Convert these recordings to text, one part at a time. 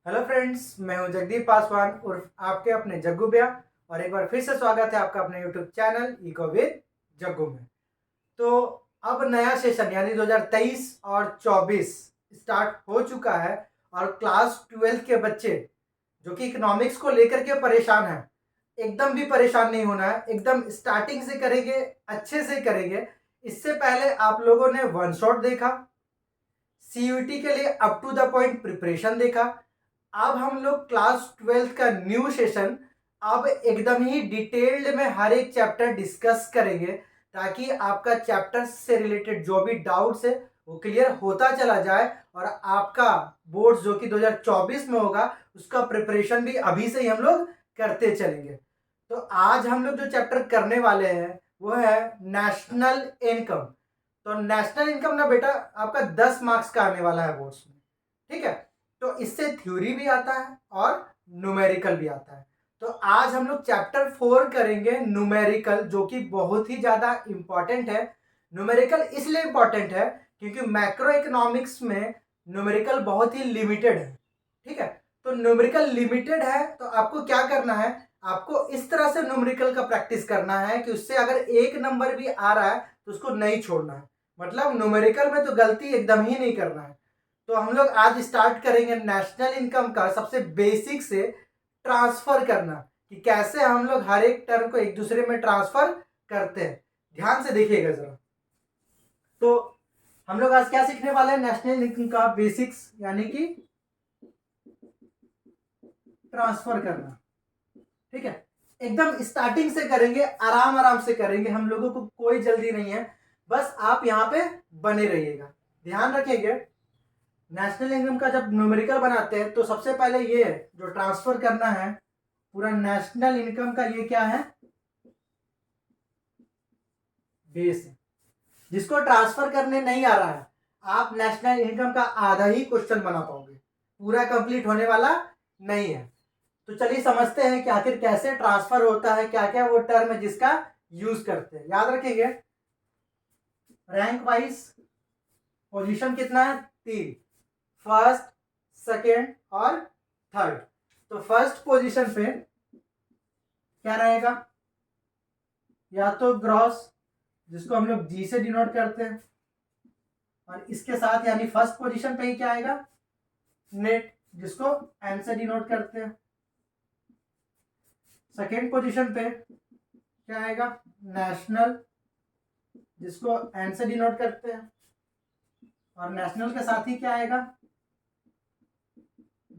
Hello friends, मैं हूं जगदीप पासवान उर्फ आपके अपने जग्गू भैया। और एक बार फिर से स्वागत है आपका अपने YouTube channel Eco with Jaggu में। तो अब नया सेशन यानी 2023 और 24 स्टार्ट हो चुका है। और क्लास 12 के बच्चे जो कि इकोनॉमिक्स को लेकर के परेशान हैं, एकदम भी परेशान नहीं होना है। एकदम स्टार्टिंग से करेंगे, अच्छे से करेंगे। इससे पहले आप लोगों ने वन शॉट देखा, सीयूटी के लिए up to the point preparation देखा। अब हम लोग क्लास 12 का न्यू सेशन अब एकदम ही डिटेल्ड में हर एक चैप्टर डिस्कस करेंगे, ताकि आपका चैप्टर से रिलेटेड जो भी डाउट्स है वो क्लियर होता चला जाए। और आपका बोर्ड जो कि 2024 में होगा उसका प्रिपरेशन भी अभी से ही हम लोग करते चलेंगे। तो आज हम लोग जो चैप्टर करने वाले हैं वो है नेशनल इनकम। तो नेशनल इनकम ना बेटा आपका 10 मार्क्स का आने वाला है बोर्ड्स में। ठीक है, तो इससे थ्योरी भी आता है और न्यूमेरिकल भी आता है। तो आज हम लोग चैप्टर 4 करेंगे न्यूमेरिकल, जो कि बहुत ही ज्यादा इंपॉर्टेंट है। न्यूमेरिकल इसलिए इंपॉर्टेंट है क्योंकि मैक्रो इकोनॉमिक्स में न्यूमेरिकल बहुत ही लिमिटेड है। ठीक है, तो न्यूमेरिकल लिमिटेड है तो आपको क्या करना है, आपको इस तरह से न्यूमेरिकल का प्रैक्टिस करना है कि उससे अगर एक नंबर भी आ रहा है तो उसको नहीं छोड़ना है। मतलब न्यूमेरिकल में तो गलती एकदम ही नहीं करना है। तो हम लोग आज स्टार्ट करेंगे नेशनल इनकम का सबसे बेसिक से ट्रांसफर करना, कि कैसे हम लोग हर एक टर्म को एक दूसरे में ट्रांसफर करते हैं। ध्यान से देखिएगा जरा। तो हम लोग आज क्या सीखने वाले हैं, नेशनल इनकम का बेसिक्स यानी कि ट्रांसफर करना। ठीक है, एकदम स्टार्टिंग से करेंगे, आराम आराम से करेंगे, हम लोगों को कोई जल्दी नहीं है। बस आप यहाँ पे बने रहिएगा, ध्यान रखिएगा। नेशनल इनकम का जब न्यूमेरिकल बनाते हैं तो सबसे पहले ये जो ट्रांसफर करना है पूरा नेशनल इनकम का, ये क्या है, बेस है। जिसको ट्रांसफर करने नहीं आ रहा है, आप नेशनल इनकम का आधा ही क्वेश्चन बना पाओगे, पूरा कंप्लीट होने वाला नहीं है। तो चलिए समझते हैं कि आखिर कैसे ट्रांसफर होता है, क्या क्या वो टर्म है जिसका यूज करते हैं। याद रखेंगे, रैंक वाइज पोजीशन कितना है, 3, फर्स्ट, सेकेंड और थर्ड। तो फर्स्ट पोजीशन पे क्या रहेगा, या तो ग्रॉस जिसको हम लोग जी से डिनोट करते हैं, और इसके साथ यानी फर्स्ट पोजीशन पे ही क्या आएगा, नेट जिसको एन से डिनोट करते हैं। सेकेंड पोजीशन पे क्या आएगा, नेशनल जिसको एन से डिनोट करते हैं, और नेशनल के साथ ही क्या आएगा,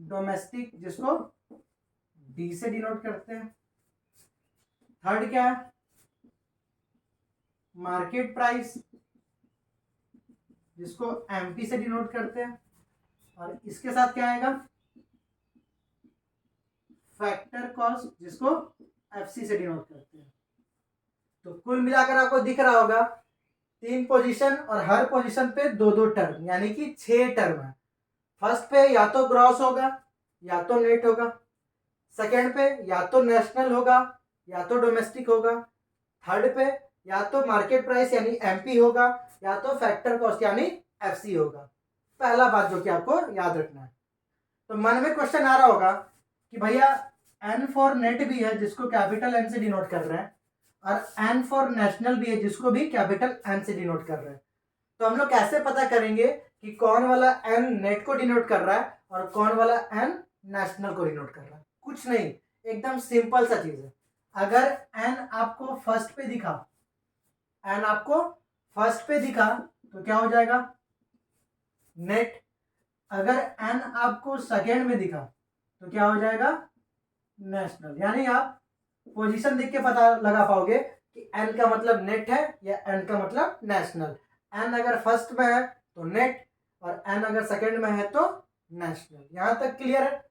डोमेस्टिक जिसको डी से डिनोट करते हैं। थर्ड क्या है, मार्केट प्राइस जिसको एमपी से डिनोट करते हैं, और इसके साथ क्या आएगा, फैक्टर कॉस्ट जिसको एफसी से डिनोट करते हैं। तो कुल मिलाकर आपको दिख रहा होगा 3 पोजीशन, और हर पोजीशन पे 2 टर्म यानी कि 6 टर्म है। फर्स्ट पे या तो ग्रॉस होगा या तो नेट होगा, सेकेंड पे या तो नेशनल होगा या तो डोमेस्टिक होगा, थर्ड पे या तो मार्केट प्राइस यानी एमपी होगा या तो फैक्टर कॉस्ट यानी एफसी होगा। पहला बात जो कि आपको याद रखना है। तो मन में क्वेश्चन आ रहा होगा कि भैया एन फॉर नेट भी है जिसको कैपिटल एन से डिनोट कर रहे हैं, और एन फॉर नेशनल भी है जिसको भी कैपिटल एन से डिनोट कर रहे हैं। तो हम लोग कैसे पता करेंगे कि कौन वाला एन नेट को डिनोट कर रहा है और कौन वाला एन नेशनल को डिनोट कर रहा है? कुछ नहीं, एकदम सिंपल सा चीज है। अगर एन आपको फर्स्ट पे दिखा, एन आपको फर्स्ट पे दिखा तो क्या हो जाएगा, नेट। अगर एन आपको सेकेंड में दिखा तो क्या हो जाएगा, नेशनल। यानी आप पोजीशन देख के पता लगा पाओगे कि एन का मतलब नेट है या एन का मतलब नेशनल। एन अगर फर्स्ट में है तो नेट, और एन अगर सेकेंड में है तो नेशनल। यहां तक क्लियर है?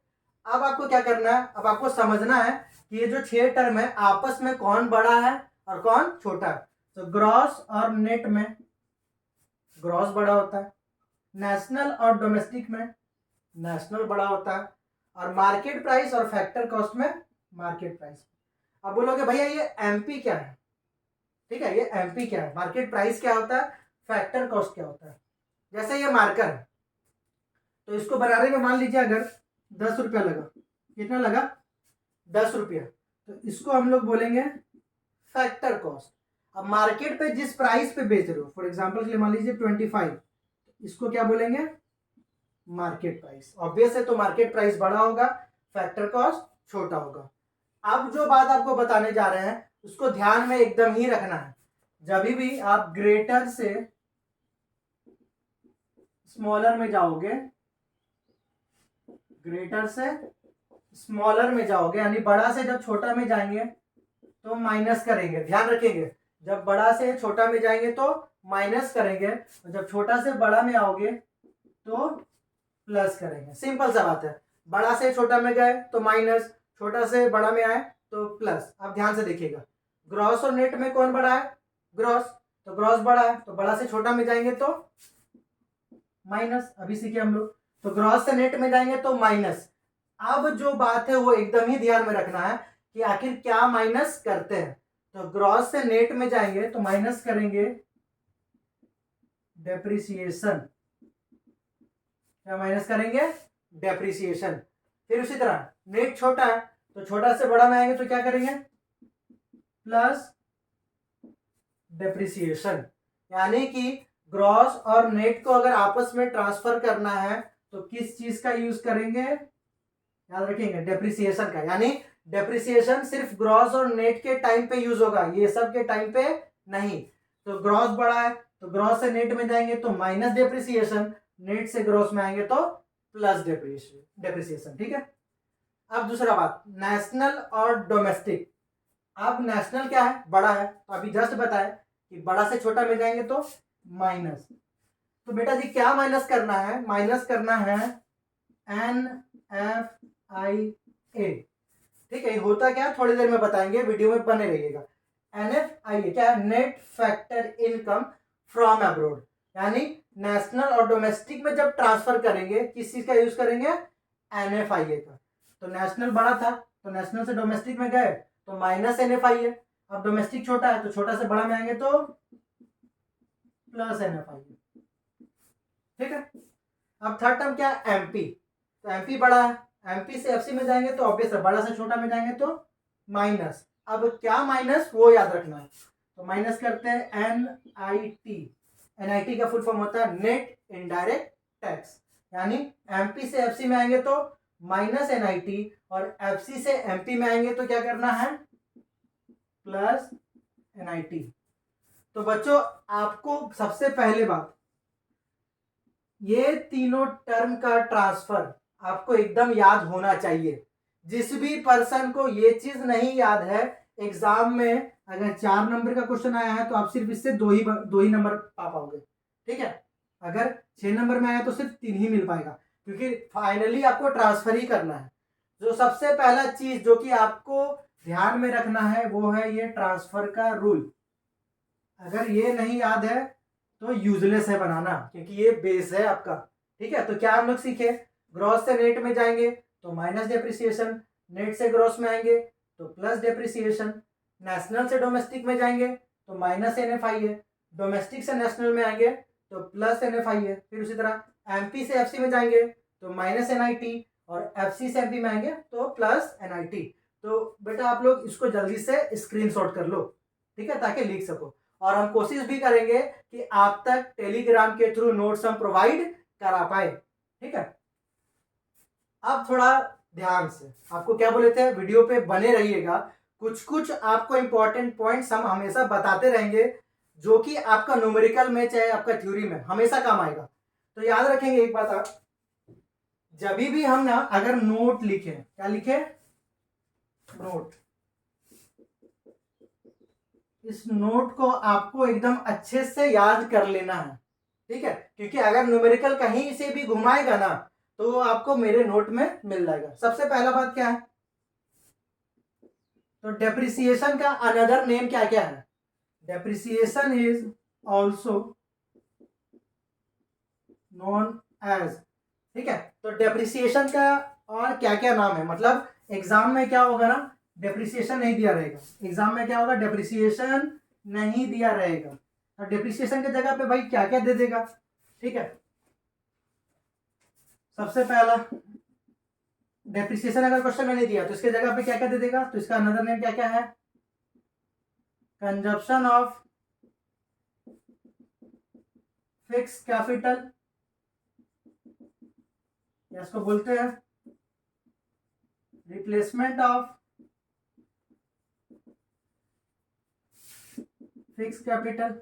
अब आपको क्या करना है, अब आपको समझना है कि ये जो 6 टर्म है आपस में कौन बड़ा है और कौन छोटा है। तो ग्रॉस और नेट में ग्रॉस बड़ा होता है, नेशनल और डोमेस्टिक में नेशनल बड़ा होता है, और मार्केट प्राइस और फैक्टर कॉस्ट में मार्केट प्राइस। अब बोलोगे भैया ये एमपी क्या है? ठीक है, ये एमपी क्या है, मार्केट प्राइस क्या होता है, फैक्टर कॉस्ट क्या होता है। जैसे ये मार्कर है तो इसको बनाने में मान लीजिए अगर 10 रुपया लगा। कितना लगा? 10 रुपया। तो इसको हम लोग बोलेंगे फैक्टर कॉस्ट। अब मार्केट पे जिस प्राइस पे बेच रहे हो, फॉर एग्जाम्पल के लिए मान लीजिए 25, इसको क्या बोलेंगे? Market price. ऑब्वियस है, तो मार्केट प्राइस बड़ा होगा, फैक्टर कॉस्ट छोटा होगा। अब जो बात आपको बताने जा रहे हैं उसको ध्यान में एकदम ही रखना है। जब भी आप ग्रेटर से स्मॉलर में जाओगे, ग्रेटर से स्मॉलर में जाओगे, यानी बड़ा से जब छोटा में जाएंगे तो माइनस करेंगे। ध्यान रखेंगे, जब बड़ा से छोटा में जाएंगे तो माइनस करेंगे, और जब छोटा से बड़ा में आओगे तो प्लस करेंगे। सिंपल सा बात है। बड़ा से छोटा में गए तो माइनस, छोटा से बड़ा में आए तो प्लस। आप ध्यान से देखिएगा, ग्रॉस और नेट में कौन बड़ा है? ग्रॉस। तो ग्रॉस बड़ा है, तो बड़ा से छोटा में जाएंगे तो माइनस। अभी सीखे हम लोग। तो ग्रॉस से नेट में जाएंगे तो माइनस। अब जो बात है वो एकदम ही ध्यान में रखना है कि आखिर क्या माइनस करते हैं। तो ग्रॉस से नेट में जाएंगे तो माइनस करेंगे डेप्रिसिएशन। क्या माइनस करेंगे? डेप्रिसिएशन। फिर उसी तरह नेट छोटा है तो छोटा से बड़ा में आएंगे तो क्या करेंगे? Plus depreciation. यानी कि ग्रॉस और नेट को अगर आपस में ट्रांसफर करना है तो किस चीज का यूज करेंगे? याद रखेंगे, डेप्रिसिएशन का। यानी डेप्रिसिएशन सिर्फ ग्रॉस और नेट के टाइम पे यूज होगा, ये सब के टाइम पे नहीं। तो ग्रॉस बड़ा है तो ग्रॉस से नेट में जाएंगे तो माइनस डेप्रिसिएशन, नेट से ग्रॉस में आएंगे तो प्लस डेप्रिसिएशन। ठीक है। अब दूसरा बात, नेशनल और डोमेस्टिक। अब नेशनल क्या है? बड़ा है, तो अभी जस्ट बताया कि बड़ा से छोटा में जाएंगे तो माइनस। तो बेटा जी क्या माइनस करना है? माइनस करना है NFIA। ठीक है, होता क्या थोड़ी देर में बताएंगे, वीडियो में बने रहिएगा। NFIA क्या है? Net factor income from abroad. यानी नेशनल और डोमेस्टिक में जब ट्रांसफर करेंगे किस चीज का यूज करेंगे? NFIA का। तो नेशनल बड़ा था तो नेशनल से डोमेस्टिक में गए तो माइनस NFIA। अब डोमेस्टिक छोटा है तो छोटा से बड़ा में आएंगे तो प्लस NFIA। ठीक है। अब थर्ड टर्म क्या है? MP। तो MP बड़ा है, MP से FC में जाएंगे तो ऑब्वियस है, बड़ा से छोटा में जाएंगे तो माइनस। अब क्या माइनस वो याद रखना है, तो माइनस करते हैं NIT। NIT का फुल फॉर्म होता है नेट इनडायरेक्ट टैक्स। यानी MP से FC में आएंगे तो माइनस NIT, और FC से MP में आएंगे तो क्या करना है? Plus NIT। तो बच्चों आपको सबसे पहले बात, ये तीनों टर्म का ट्रांसफर आपको एकदम याद होना चाहिए। जिस भी पर्सन को ये चीज नहीं याद है, एग्जाम में अगर 4 नंबर का क्वेश्चन आया है तो आप सिर्फ इससे दो ही नंबर पा पाओगे। ठीक है। अगर 6 नंबर में आया तो सिर्फ 3 ही मिल पाएगा, क्योंकि फाइनली आपको ट्रांसफर ही करना है। जो सबसे पहला चीज जो कि आपको ध्यान में रखना है वो है ये ट्रांसफर का रूल। अगर ये नहीं याद है तो यूजलेस है बनाना, क्योंकि ये बेस है आपका। ठीक है। तो क्या हम लोग सीखे? ग्रॉस से नेट में जाएंगे तो माइनस डेप्रिसिएशन, नेट से ग्रॉस में आएंगे तो प्लस डेप्रिसिएशन, नेशनल से डोमेस्टिक में जाएंगे तो माइनस NFIA, डोमेस्टिक से नेशनल में आएंगे तो प्लस NFIA। फिर उसी तरह MP से FC में जाएंगे तो माइनस NIT, और FC से MP में आएंगे तो प्लस NIT। तो बेटा आप लोग इसको जल्दी से स्क्रीनशॉट कर लो, ठीक है, ताकि लिख सको। और हम कोशिश भी करेंगे कि आप तक टेलीग्राम के थ्रू नोट्स हम प्रोवाइड करा पाए। ठीक है। अब थोड़ा ध्यान से, आपको क्या बोले थे, वीडियो पे बने रहिएगा। कुछ कुछ आपको इंपॉर्टेंट पॉइंट्स हम हमेशा बताते रहेंगे, जो कि आपका न्यूमेरिकल में चाहे आपका थ्योरी में हमेशा काम आएगा। तो याद रखेंगे एक बात, आप जब भी हम ना अगर नोट लिखे, क्या लिखे? नोट। इस नोट को आपको एकदम अच्छे से याद कर लेना है। ठीक है, क्योंकि अगर न्यूमेरिकल कहीं से भी घुमाएगा ना तो आपको मेरे नोट में मिल जाएगा। सबसे पहला बात क्या है? तो डेप्रिसिएशन का अनदर नेम क्या क्या है? Depreciation is also known as. ठीक है। तो डेप्रिसिएशन का और क्या क्या नाम है? मतलब एग्जाम में क्या होगा ना, डेप्रिसिएशन नहीं दिया रहेगा। एग्जाम में क्या होगा? डेप्रिसिएशन नहीं दिया रहेगा। और डेप्रिसिएशन की जगह पे भाई क्या क्या दे देगा? ठीक है। सबसे पहला डेप्रिसिएशन अगर क्वेश्चन में नहीं दिया तो इसके जगह पे क्या क्या दे देगा, तो इसका अनदर नेम क्या क्या है, कंजप्शन ऑफ फिक्स कैपिटल, या इसको बोलते हैं रिप्लेसमेंट ऑफ फिक्स कैपिटल,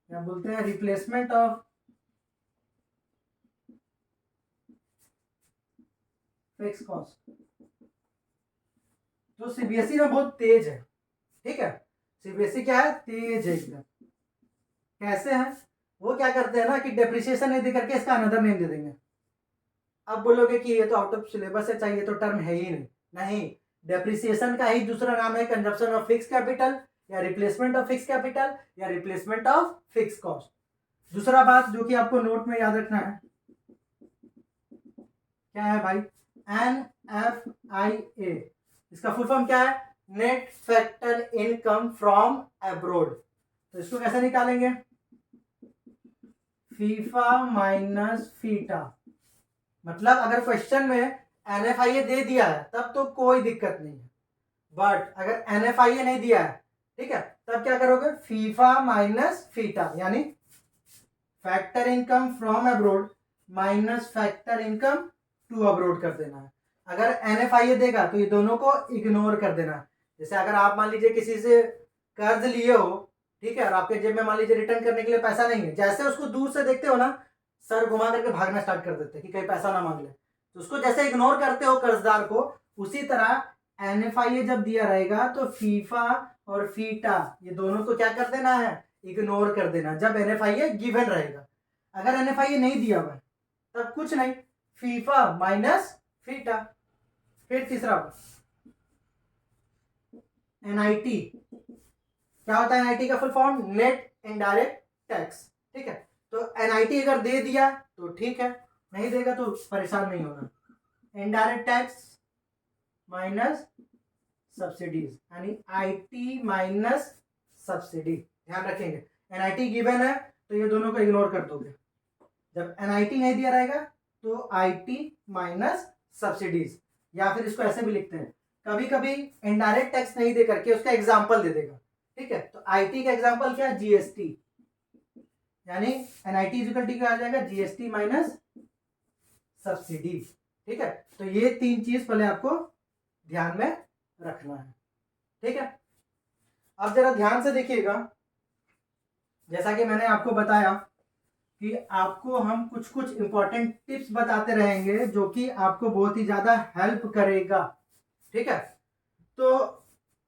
या बोलते हैं रिप्लेसमेंट ऑफ फिक्स कॉस्ट। तो सीबीएसई में बहुत तेज है, ठीक है, सीबीएसई क्या है, तेज है एकदम। कैसे है, वो क्या करते हैं ना कि डेप्रिसिएशन नहीं दे करके इसका अनदर नेम दे देंगे। अब बोलोगे कि ये तो आउट ऑफ सिलेबस है, चाहिए तो टर्म है ही नहीं, नहीं, डेप्रिसिएशन का ही दूसरा नाम है कंजप्शन ऑफ फिक्स कैपिटल, या रिप्लेसमेंट ऑफ फिक्स कैपिटल, या रिप्लेसमेंट ऑफ फिक्स कॉस्ट। दूसरा बात जो कि आपको नोट में याद रखना है, क्या है भाई, NFIA, इसका फुल फॉर्म क्या है, net factor income from abroad. तो इसको कैसे निकालेंगे, फीफा माइनस फीटा। मतलब अगर क्वेश्चन में NFIA दे दिया है तब तो कोई दिक्कत नहीं है, बट अगर NFIA नहीं दिया है, ठीक है, तब क्या करोगे, फीफा माइनस फीटा, यानी factor income from abroad minus factor income to abroad कर देना है। अगर NFIA देगा तो ये दोनों को इग्नोर कर देना है। जैसे अगर आप मान लीजिए किसी से कर्ज लिए हो, ठीक है, और आपके जेब में मान लीजिए रिटर्न करने के लिए पैसा नहीं है, जैसे उसको दूर से देखते हो ना, सर घुमा करके भागना स्टार्ट कर देते हैं कि कहीं पैसा ना मांग ले, तो उसको जैसे इग्नोर करते हो कर्जदार को, उसी तरह NFIA जब दिया रहेगा तो फीफा और फीटा ये दोनों को क्या कर देना है, इग्नोर कर देना, जब NFIA गिवन रहेगा। अगर NFIA नहीं दिया हुआ तब कुछ नहीं, फीफा माइनस फीटा। फिर तीसरा NIT, क्या होता है NIT का full form, net indirect tax, ठीक है। तो NIT अगर दे दिया तो ठीक है, नहीं देगा तो परेशान नहीं होना। इनडायरेक्ट टैक्स माइनस सब्सिडीज, यानी IT माइनस सब्सिडी, ध्यान रखेंगे। NIT गिवन है तो ये दोनों को इग्नोर कर दोगे। जब NIT नहीं दिया रहेगा तो IT माइनस सब्सिडीज, या फिर इसको ऐसे भी लिखते हैं, कभी कभी इनडायरेक्ट टैक्स नहीं दे करके उसका एग्जाम्पल दे देगा, ठीक है। तो IT का एग्जाम्पल क्या है, GST, यानी NIT इक्वल टू क्या आ जाएगा, GST माइनस सब्सिडी, ठीक है। तो ये तीन चीज पहले आपको ध्यान में रखना है, ठीक है। अब जरा ध्यान से देखिएगा, जैसा कि मैंने आपको बताया कि आपको हम कुछ कुछ इंपॉर्टेंट टिप्स बताते रहेंगे जो कि आपको बहुत ही ज्यादा हेल्प करेगा, ठीक है। तो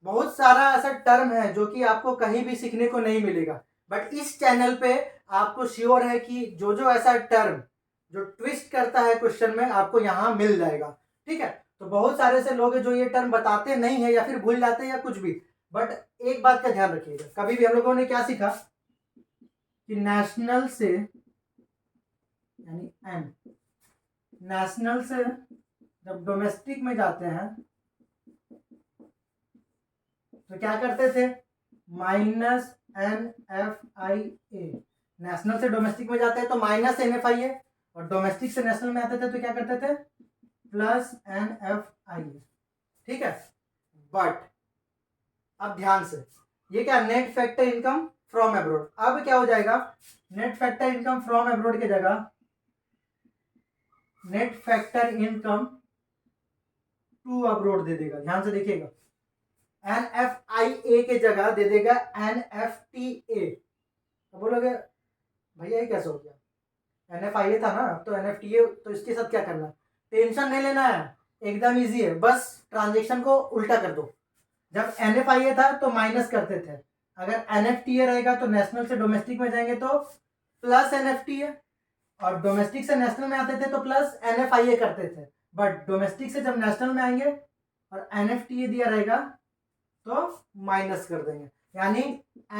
बहुत सारा ऐसा टर्म है जो कि आपको कहीं भी सीखने को नहीं मिलेगा, बट इस चैनल पे आपको श्योर है कि जो जो ऐसा टर्म जो ट्विस्ट करता है क्वेश्चन में आपको यहाँ मिल जाएगा, ठीक है। तो बहुत सारे से लोग जो ये टर्म बताते नहीं है या फिर भूल जाते हैं या कुछ भी, बट एक बात का ध्यान रखिएगा, कभी भी हम लोगों ने क्या सीखा कि नेशनल से, यानी एन, नेशनल से जब डोमेस्टिक में जाते हैं तो क्या करते थे, माइनस NFIA। नेशनल से डोमेस्टिक में जाते हैं तो माइनस NFIA, और डोमेस्टिक से नेशनल में आते थे तो क्या करते थे, प्लस NFIA, ठीक है। बट अब ध्यान से, ये क्या, net factor income from abroad. अब क्या हो जाएगा, net factor income from abroad की जगह net factor income to abroad दे देगा। ध्यान से देखिएगा, NFIA के जगह दे देगा NFTA। तो बोलोगे भैया ये कैसे हो गया, NFIA था ना, तो NFTA, तो इसके साथ क्या करना, टेंशन नहीं लेना है, एकदम इजी है, बस ट्रांजेक्शन को उल्टा कर दो। जब NFIA था तो माइनस करते थे, अगर NFTA रहेगा तो नेशनल से डोमेस्टिक में जाएंगे तो प्लस NFTA, और डोमेस्टिक से नेशनल में आते थे तो प्लस NFIA करते थे, बट डोमेस्टिक से जब नेशनल में आएंगे और NFTA दिया रहेगा तो माइनस कर देंगे। यानी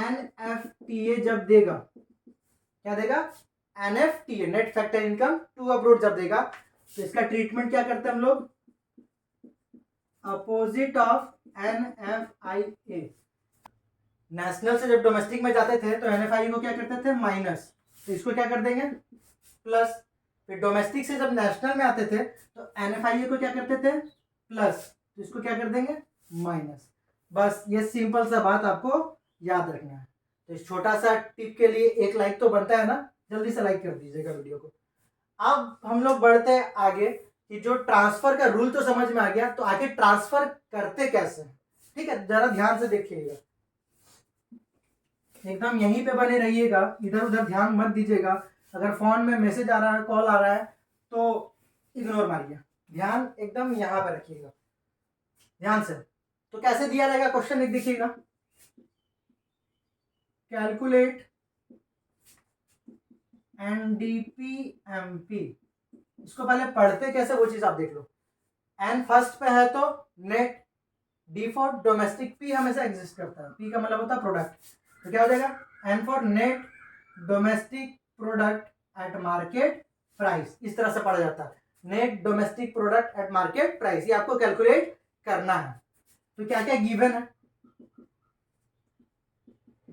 NFTA जब देगा, क्या देगा, NFTA net factor income to abroad जब देगा तो इसका ट्रीटमेंट क्या करते हैं हम लोग, अपोजिट ऑफ NFIA। नेशनल से जब डोमेस्टिक में जाते थे तो NFIA को क्या करते थे, माइनस, तो इसको क्या कर देंगे, प्लस। फिर डोमेस्टिक से जब नेशनल में आते थे तो NFIA को क्या करते थे प्लस, तो इसको क्या कर देंगे माइनस। बस ये सिंपल सा बात आपको याद रखना है। तो इस छोटा सा टिप के लिए एक लाइक तो बनता है ना, जल्दी से लाइक कर दीजिएगा वीडियो को। अब हम लोग बढ़ते हैं आगे कि जो ट्रांसफर का रूल तो समझ में आ गया, तो आगे ट्रांसफर करते कैसे, ठीक है, जरा ध्यान से देखिएगा, एकदम यहीं पे बने रहिएगा, इधर उधर ध्यान मत दीजिएगा। अगर फोन में मैसेज आ रहा है, कॉल आ रहा है तो इग्नोर मारिए, ध्यान एकदम यहाँ पे रखिएगा ध्यान से। तो कैसे दिया जाएगा क्वेश्चन, एक देखिएगा, कैलकुलेट NDP-MP। इसको पहले पढ़ते कैसे वो चीज आप देख लो। N फर्स्ट पे है तो net, D for domestic, P हमेशा एग्जिस्ट करता है, P का मतलब होता है प्रोडक्ट, तो क्या हो जाएगा N for net domestic product at market price. इस तरह से पढ़ा जाता है, net domestic product at market price, ये आपको कैलकुलेट करना है। तो क्या क्या गिवन है,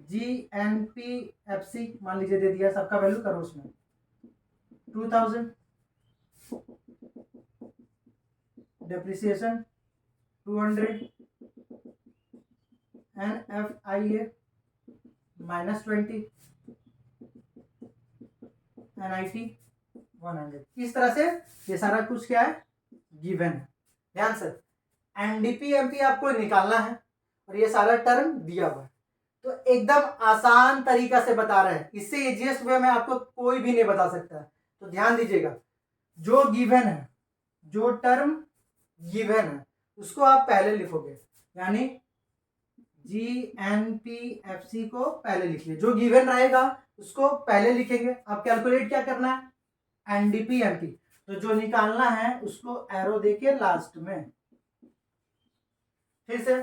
GNPFC मान लीजिए दे दिया, सबका वैल्यू करो उसमें 2000, डेप्रिसिएशन 200, NFIA -20, NIT 100। इस तरह से ये सारा कुछ क्या है गिवन है। ध्यान से NDP-MP आपको निकालना है और ये सारा टर्म दिया हुआ है, तो एकदम आसान तरीका से बता रहे हैं, इससे इजीएस्ट वे में आपको कोई भी नहीं बता सकता है। तो ध्यान दीजिएगा, जो गिवन है, जो टर्म गिवन है उसको आप पहले लिखोगे, यानी GNPFC को पहले लिख लिए, जो गिवन रहेगा उसको पहले लिखेंगे। अब कैलकुलेट क्या करना है NDP-MP, तो जो निकालना है उसको एरो देके लास्ट में, फिर से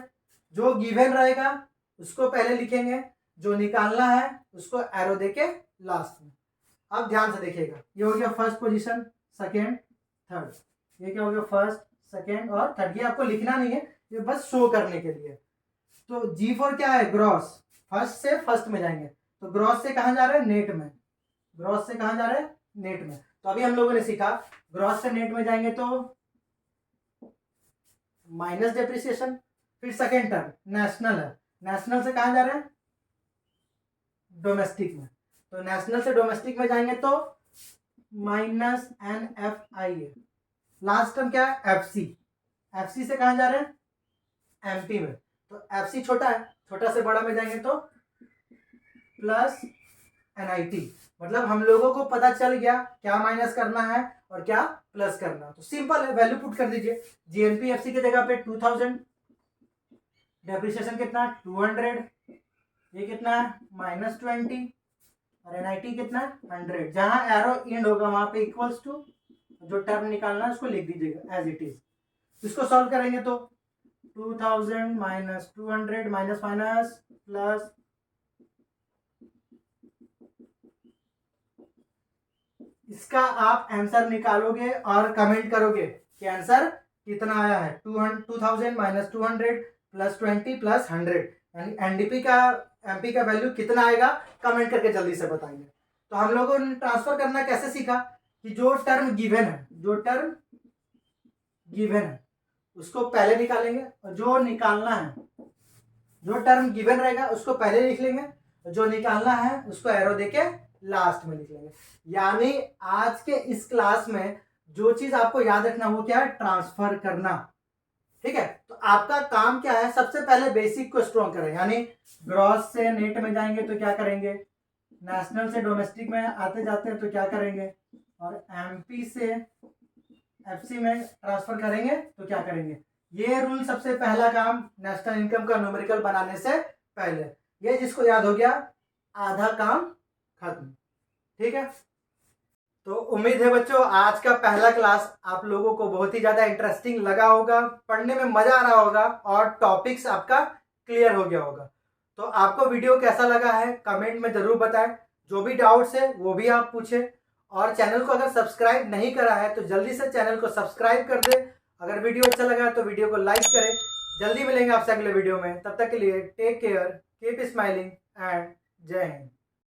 जो गिवन रहेगा उसको पहले लिखेंगे, जो निकालना है उसको एरो देके लास्ट में। अब ध्यान से देखिएगा, ये हो गया फर्स्ट पोजीशन, सेकेंड, थर्ड, ये क्या हो गया फर्स्ट, सेकेंड और थर्ड। ये आपको लिखना नहीं है, ये बस शो करने के लिए। तो G फॉर क्या है ग्रॉस, फर्स्ट से फर्स्ट में जाएंगे, तो ग्रॉस से कहाँ जा रहे हैं नेट में, ग्रॉस से कहाँ जा रहे हैं नेट में। तो अभी हम लोगों ने सीखा ग्रॉस से नेट में जाएंगे तो माइनस डेप्रिसिएशन। फिर सेकेंड टर्म नेशनल है, नेशनल से कहाँ जा रहे हैं डोमेस्टिक में, तो नेशनल से डोमेस्टिक में जाएंगे तो माइनस NFIA। लास्ट टर्म क्या है FC, FC से कहाँ जा रहे हैं MP में, तो FC छोटा है, छोटा से बड़ा में जाएंगे तो प्लस NIT। मतलब हम लोगों को पता चल गया क्या माइनस करना है और क्या प्लस करना है, तो सिंपल है, वैल्यू पुट कर दीजिए। GNPFC की जगह पे 2000, डेप्रिसिएशन कितना 200, ये कितना है -20 और NIT कितना 100। जहां एरो एंड होगा वहां पे इक्वल्स टू, जो टर्म निकालना है उसको लिख दीजिएगा एज इट इज। इसको सॉल्व करेंगे तो 2000 माइनस 200 माइनस माइनस प्लस, इसका आप आंसर निकालोगे और कमेंट करोगे कि आंसर कितना आया है। 2000 माइनस 200 प्लस 20 प्लस 100, यानी NDP का MP का वैल्यू कितना आएगा, कमेंट करके जल्दी से बताएंगे। तो हम लोगों ने ट्रांसफर करना कैसे सीखा कि जो टर्म गिवन है, जो टर्म गिवन है उसको पहले निकालेंगे, और जो निकालना है, जो टर्म गिवन रहेगा उसको पहले लिख लेंगे, जो निकालना है उसको एरो देके लास्ट में लिख लेंगे। यानी आज के इस क्लास में जो चीज आपको याद रखना वो क्या है, ट्रांसफर करना, ठीक है। तो आपका काम क्या है, सबसे पहले बेसिक को स्ट्रॉन्ग करें, यानी ग्रॉस से नेट में जाएंगे तो क्या करेंगे, नेशनल से डोमेस्टिक में आते जाते हैं तो क्या करेंगे, और MP से FC में ट्रांसफर करेंगे तो क्या करेंगे। ये रूल सबसे पहला काम नेशनल इनकम का न्यूमेरिकल बनाने से पहले, ये जिसको याद हो गया आधा काम खत्म, ठीक है। तो उम्मीद है बच्चों आज का पहला क्लास आप लोगों को बहुत ही ज्यादा इंटरेस्टिंग लगा होगा, पढ़ने में मजा आ रहा होगा और टॉपिक्स आपका क्लियर हो गया होगा। तो आपको वीडियो कैसा लगा है कमेंट में जरूर बताएं, जो भी डाउट्स है वो भी आप पूछें, और चैनल को अगर सब्सक्राइब नहीं करा है तो जल्दी से चैनल को सब्सक्राइब कर दे। अगर वीडियो अच्छा लगा है तो वीडियो को लाइक करें। जल्दी मिलेंगे आपसे अगले वीडियो में, तब तक के लिए take care, keep smiling and जय हिंद।